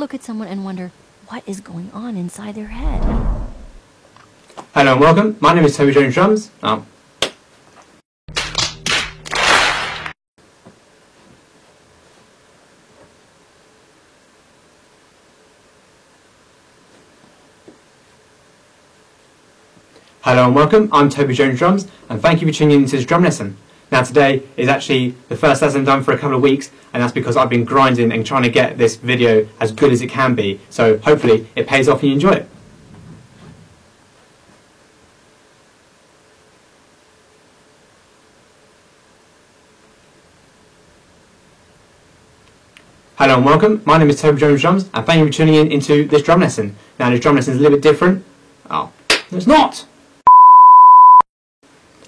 look at someone and wonder what is going on inside their head. Hello and welcome. My name is Toby Jones Drums. Hello and welcome. I'm Toby Jones Drums, and thank you for tuning into this drum lesson. Now today is actually the first lesson I've done for a couple of weeks, and that's because I've been grinding and trying to get this video as good as it can be. So hopefully it pays off and you enjoy it. Hello and welcome. My name is Toby Jones Drums, and thank you for tuning in into this drum lesson. Now this drum lesson is a little bit different. Oh, no it's not!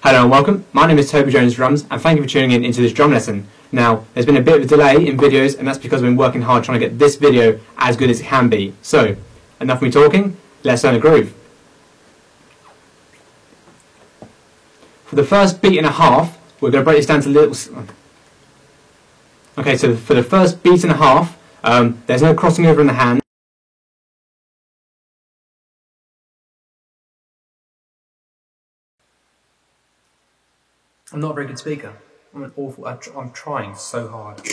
Hello and welcome. My name is Toby Jones Drums, and thank you for tuning in into this drum lesson. Now, there's been a bit of a delay in videos, and that's because I've been working hard trying to get this video as good as it can be. So, enough of me talking, let's learn a groove. For the first beat and a half, we're going to break this down to little... Okay, so for the first beat and a half, there's no crossing over in the hand. I'm not a very good speaker. I'm trying so hard.